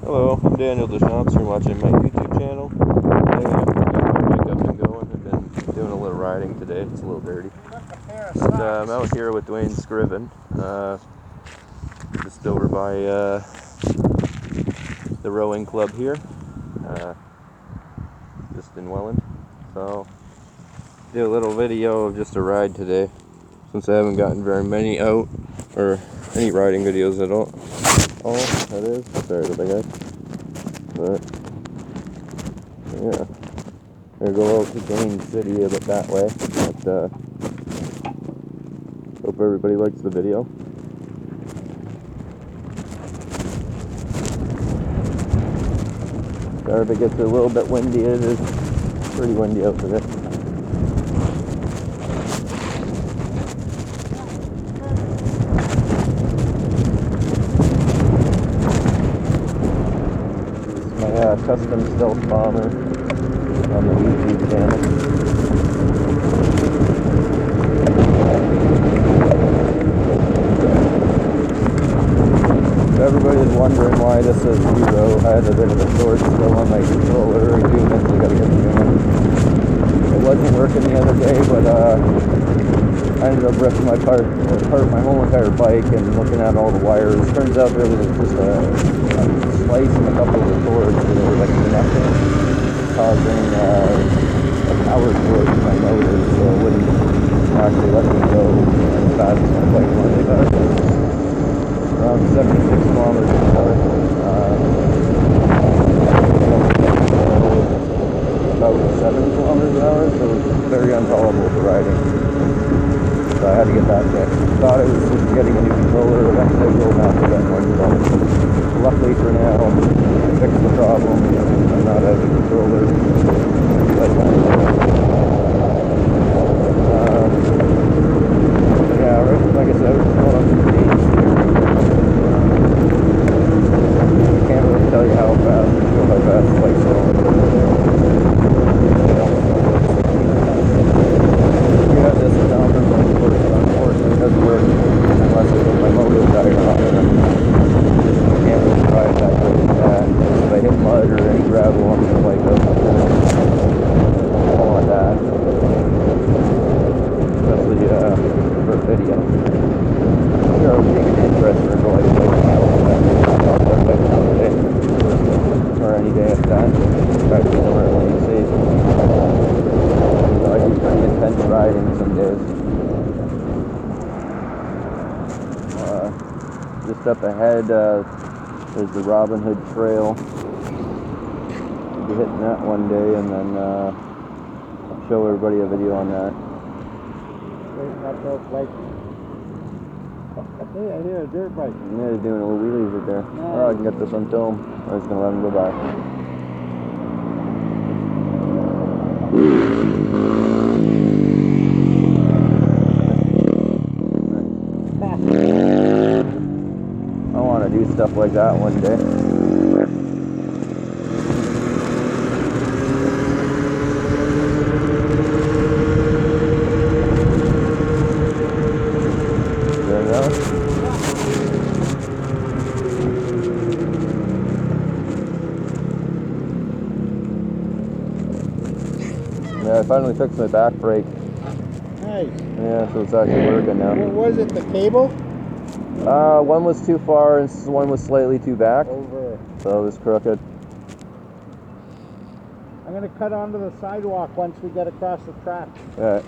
Hello, I'm Daniel Deschamps. You're watching my YouTube channel. Today I've got my bike up and going. I've been doing a little riding today. It's a little dirty. But I'm out here with Dwayne Scriven, just over by the rowing club here, just in Welland. So, do a little video of just a ride today, since I haven't gotten very many out, or any riding videos at all. Oh, that is. Sorry about that, guys. But, yeah. I'm gonna go out to Dwayne City a bit that way. But, hope everybody likes the video. Sorry if it gets a little bit windy. It is pretty windy out today. Custom stealth bomber on the YouTube channel. If everybody's wondering why this is zero, I had a bit of a short still on my controller. I do eventually gotta get the new one. It wasn't working the other day, but I ended up ripping my whole entire bike and looking at all the wires. Turns out there was just a slice in a couple of the cords that were like connecting, causing a power short in my motor, so it wouldn't actually let me go as fast as my bike wanted to. Around 76 kilometers an hour. About 7 kilometers an hour, so it was very intolerable for riding. So I had to get that fixed. Thought it was just getting a new controller. Eventually I will have to get one. So luckily for now, I fixed the problem. I'm not out of the controller. But yeah, right, like I said, we're just going up to the beach here. I can't really tell you how fast the bike's going. Unfortunately, it doesn't work unless I put my motor tire on it. I can't really drive that good with that. If I hit mud or any gravel, I'm going to wipe out my motor. I don't want that. Especially for a video. Here I was taking interest for going to that day. Or any day after that. Actually, nowhere when you see. I do pretty intense riding some days. Just up ahead, there's the Robin Hood Trail. I'll be hitting that one day, and then show everybody a video on that. Hey, I hear a dirt bike. Yeah, they're doing a little wheelies right there. Nice. Oh, I can get this on film. I was going to let them go by. I want to do stuff like that one day. There you go. Yeah, I finally fixed my back brake. Nice. Yeah, so it's actually working now. What was it, the cable? One was too far and one was slightly too back. Over. So it was crooked. I'm going to cut onto the sidewalk once we get across the track. Alright.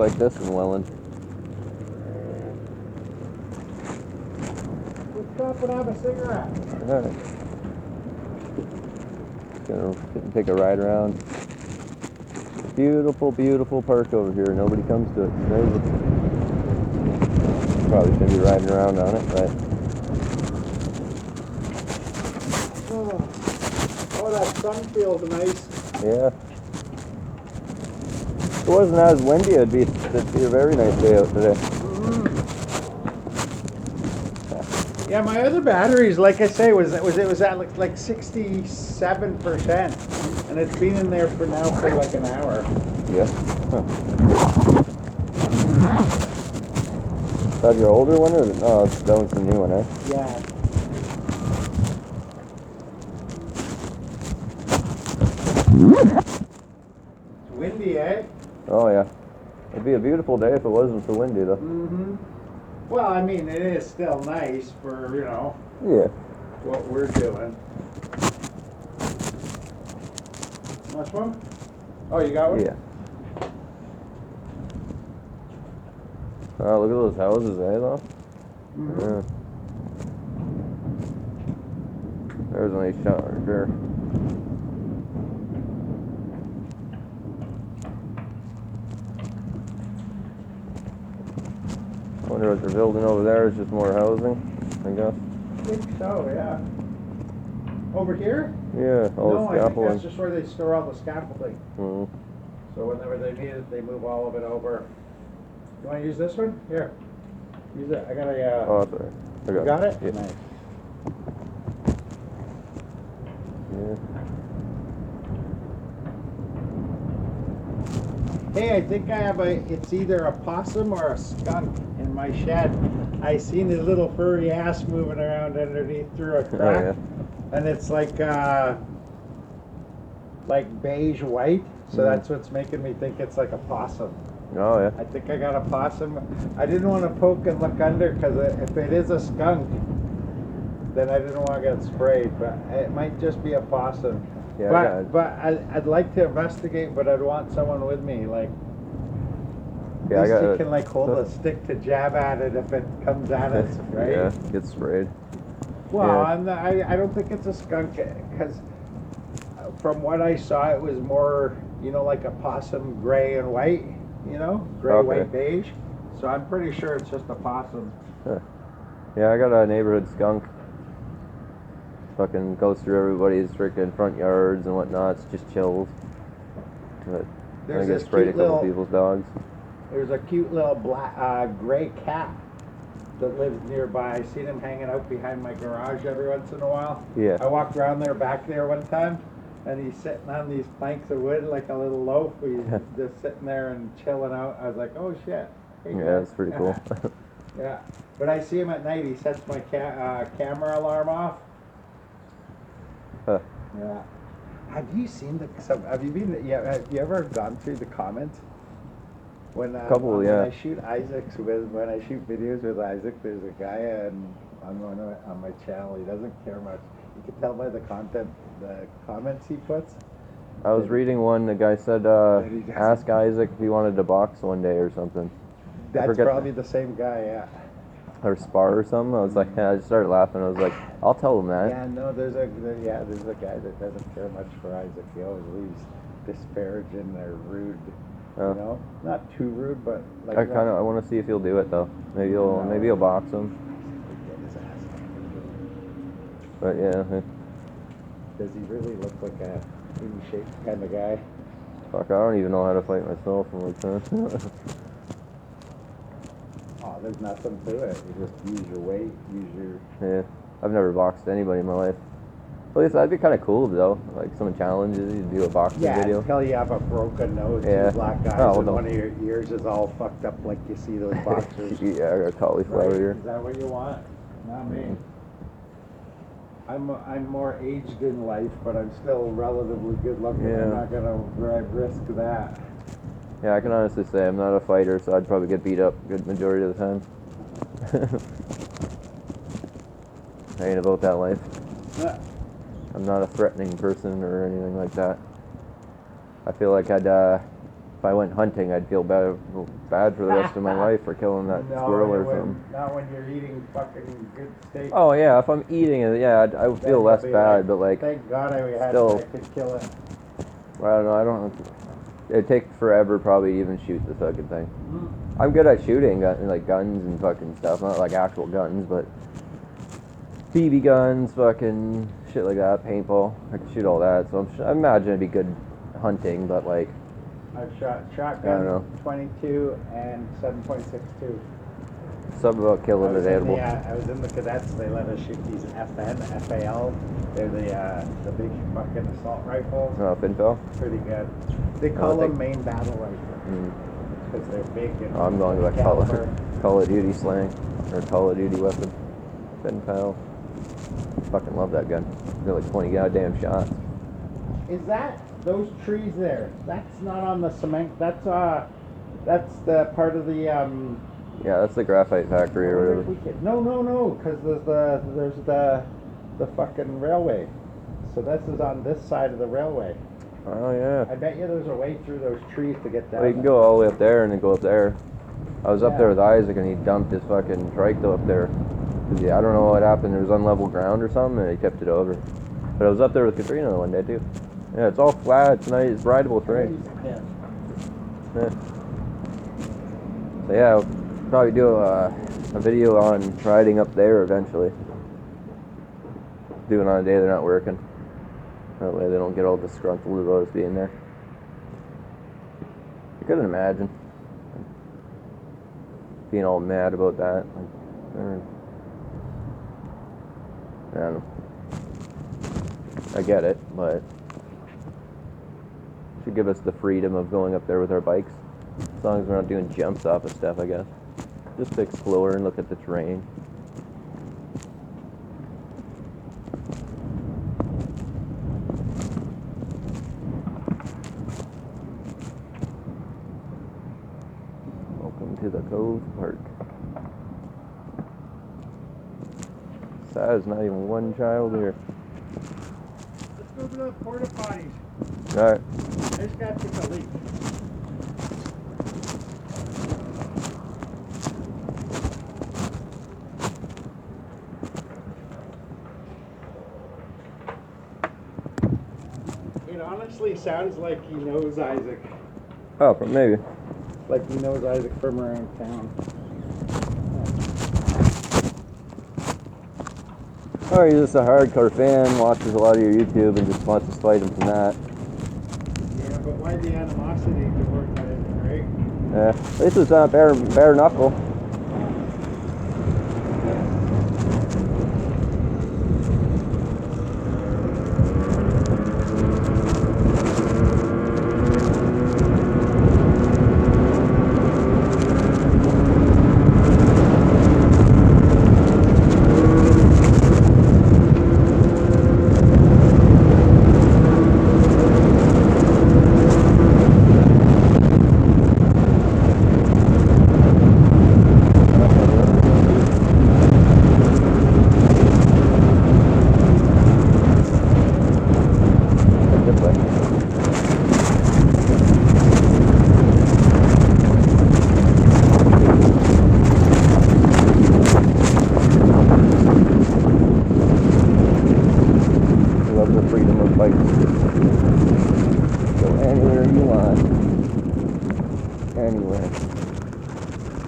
like this in Welland. Let's go up and have a cigarette. Alright. Gonna take a ride around. Beautiful, beautiful park over here. Nobody comes to it. It's crazy. Probably shouldn't be riding around on it, right? Oh, that sun feels nice. Yeah. If it wasn't as windy, it'd be a very nice day out today. Yeah, my other batteries, like I say, was at like 67%, and it's been in there for like an hour. Yeah. Huh. Is that your older one, or no? That one's the new one, eh? Yeah. It's windy, eh? Oh yeah. It'd be a beautiful day if it wasn't so windy, though. Mm-hmm. Well, I mean, it is still nice for, Yeah. what we're doing. Want one? Oh, you got one? Yeah. Oh, look at those houses, eh, though? Mm-hmm. Yeah. There's a nice shot right there. I wonder what they're building over there is just more housing, I guess. I think so, yeah. Over here? Yeah, all No, the I think scaffolding. that's just where they store all the scaffolding. Mm-hmm. So whenever they need it, they move all of it over. You want to use this one? Here. Use it. I got a. Oh, that's all right. I You got it? Yeah. Nice. Yeah. Hey, I think I have it's either a possum or a skunk in my shed. I seen his little furry ass moving around underneath through a crack. Oh, yeah. And it's like beige white. So that's what's making me think it's like a possum. Oh, yeah. I think I got a possum. I didn't want to poke and look under because if it is a skunk, then I didn't want to get sprayed. But it might just be a possum. Yeah, I'd like to investigate, but I'd want someone with me. Like, Yeah, at I got least you it. can like hold a stick to jab at it if it comes at us, right? Yeah, get sprayed. Well, Yeah. I don't think it's a skunk because from what I saw, it was more, like a possum, gray and white. Gray, Okay. white, beige. So I'm pretty sure it's just a possum. Huh. Yeah, I got a neighborhood skunk. Fucking goes through everybody's freaking front yards and whatnot. It's just chills. But I There's get this sprayed a cute couple little, people's dogs. there's a cute little black, gray cat that lives nearby. I seen him hanging out behind my garage every once in a while. Yeah. I walked around there back there one time, and he's sitting on these planks of wood like a little loaf. He's just sitting there and chilling out. I was like, oh shit. Hey, Yeah, guy. that's pretty cool. Yeah. But I see him at night. He sets my camera alarm off. Huh. Yeah. Have you seen have you been? Yeah. Have you ever gone through the comments? When Couple, yeah. When I shoot when I shoot videos with Isaac, there's a guy on my channel. He doesn't care much. You can tell by the comments he puts. I was reading one, the guy said, ask Isaac if he wanted to box one day or something. That's probably the same guy, yeah. Or spar or something. I was like, I just started laughing. I was like, I'll tell him that. Yeah, no, there's a guy that doesn't care much for Isaac. He always leaves disparaging or rude. Oh. Not too rude, but like I want to see if he'll do it though. Maybe he'll box him. Get his ass. But yeah, Does he really look like a in shape kind of guy? fuck, I don't even know how to fight myself. I'm like, Oh, there's nothing to it. You just use your weight, yeah, I've never boxed anybody in my life. At least that'd be kind of cool though. Like some challenges, you do a boxing video. until you have a broken nose, Yeah. two black eyes, Oh, and no. one of your ears is all fucked up like you see those boxers. Yeah, I got cauliflower Right? here. Is that what you want? Not me. I'm more aged in life, but I'm still relatively good looking. Yeah. I'm not gonna risk that. Yeah, I can honestly say I'm not a fighter, so I'd probably get beat up a good majority of the time. I ain't about that life. I'm not a threatening person or anything like that. I feel like I'd if I went hunting, I'd feel bad for the rest of my life for killing that squirrel or something. Not when you're eating fucking good steak. Oh yeah, if I'm eating it, yeah, I would feel less bad, but like, thank God I could kill it. I don't know, I don't. It'd take forever probably to even shoot the fucking thing. I'm good at shooting, like guns and fucking stuff, not like actual guns, but BB guns, fucking shit like that, paintball. I can shoot all that, so I imagine it'd be good hunting, but like. I've shot shotgun 22 and 7.62. Something about killing an animal. I was in the cadets. They let us shoot these FAL. They're the big fucking assault rifles. Oh, Finfel? Pretty good. They call them main battle rifles because they're big and I'm going with Call of Duty slang or Call of Duty weapon. Finfel. Fucking love that gun. They're like 20 goddamn shots. Is that those trees there? That's not on the cement. That's the part of the Yeah, that's the graphite factory or whatever. No, because there's the fucking railway. So this is on this side of the railway. Oh yeah. I bet you there's a way through those trees to get down. Well, you can go all the way up there and then go up there. I was up there with Isaac and he dumped his fucking trike up there. I don't know what happened. There was unlevel ground or something and he tipped it over. But I was up there with Katrina one day too. Yeah, it's all flat. It's nice. It's rideable terrain. Yeah. So yeah, I'll probably do a video on riding up there eventually. Doing on a day they're not working. That way they don't get all disgruntled about us being there. I couldn't imagine being all mad about that. I don't know. I get it, but should give us the freedom of going up there with our bikes. As long as we're not doing jumps off of stuff, I guess. Just to explore and look at the terrain. Welcome to the Cove Park. Sad there's not even one child here. Let's go to the porta potties. Alright. I just got to take a leak. It honestly sounds like he knows Isaac. Oh, maybe. Like he knows Isaac from around town. Or he's just a hardcore fan, watches a lot of your YouTube and just wants to fight him from that. Yeah, but why the animosity toward Isaac, right? Yeah, at least it's not bare knuckle.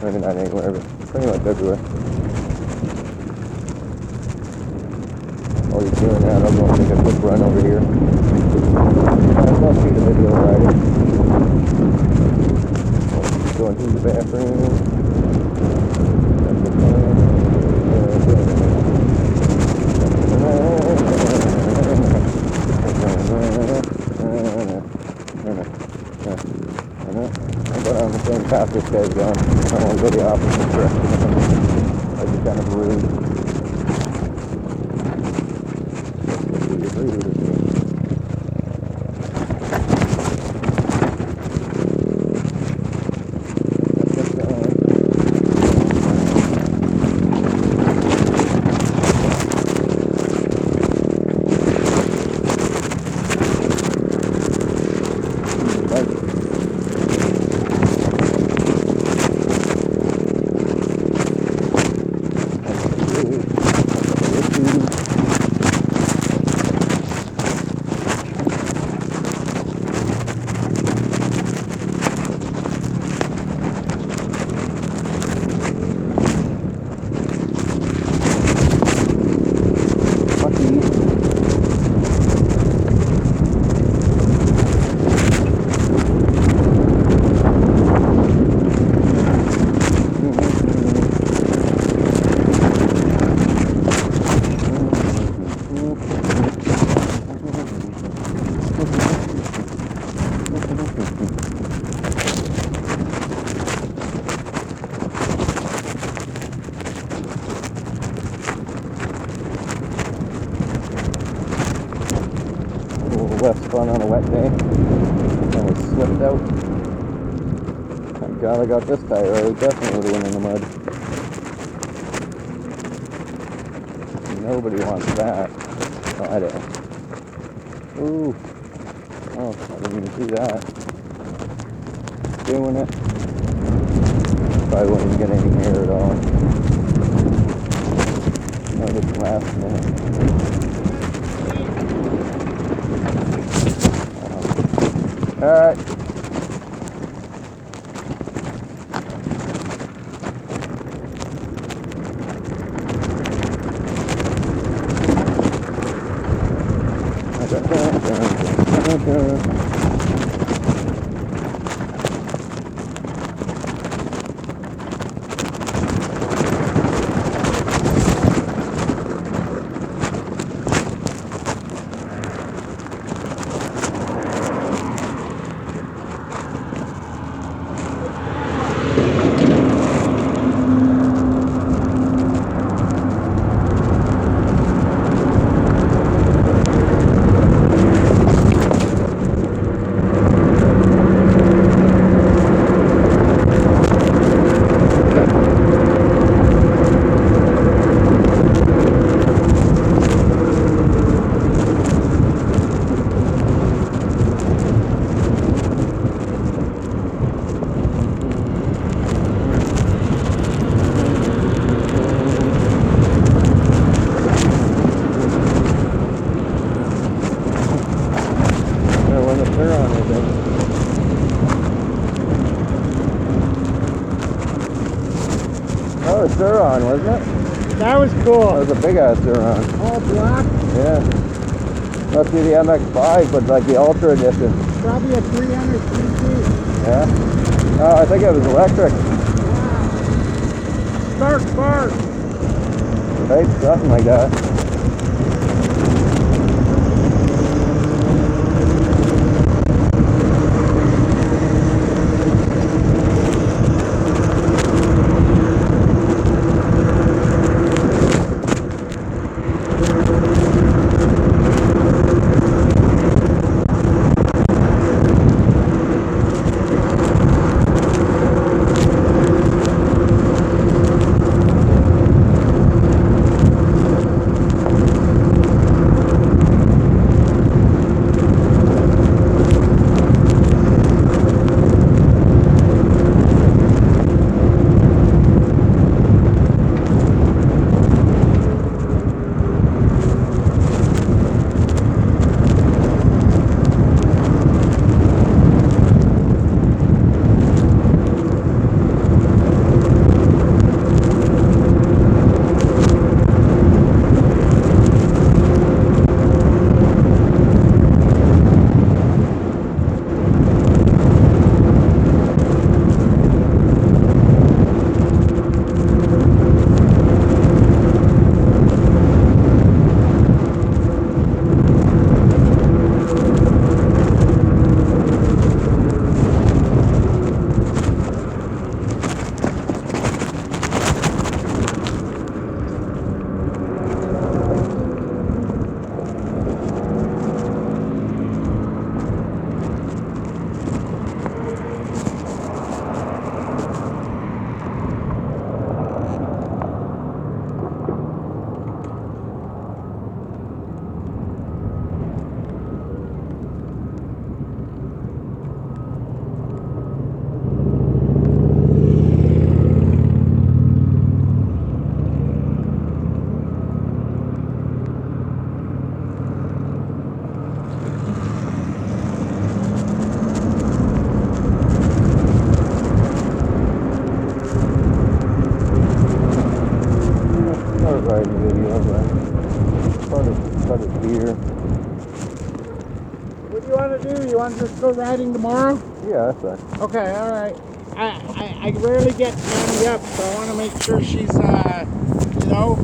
Maybe not anywhere, but pretty much everywhere. While he's doing that, I'm going to take a quick run over here. I'll shoot a video riding. Going to the bathroom. I'm the same path this guy's going. I don't want to go the opposite direction. That'd be kind of rude. fun on a wet day. And it slipped out. Thank God I got this tire. I definitely would have went in the mud. Nobody wants that. Oh, I don't. Ooh. Oh, I didn't even see that. Doing it. Probably won't even get any hair at all. No, this last minute. Alright. That was Suron, wasn't it? That was cool. That was a big ass Suron. All black. Yeah. Must be the MX-5, but like the Ultra Edition. Probably a 300 cc. Yeah. Oh, I think it was electric. Wow. Spark. Right? Something like that. Riding video, but part of beer. What do you want to do? You want to just go riding tomorrow? Yeah, that's right. Okay, all right. I rarely get Tammy up, so I want to make sure she's, you know,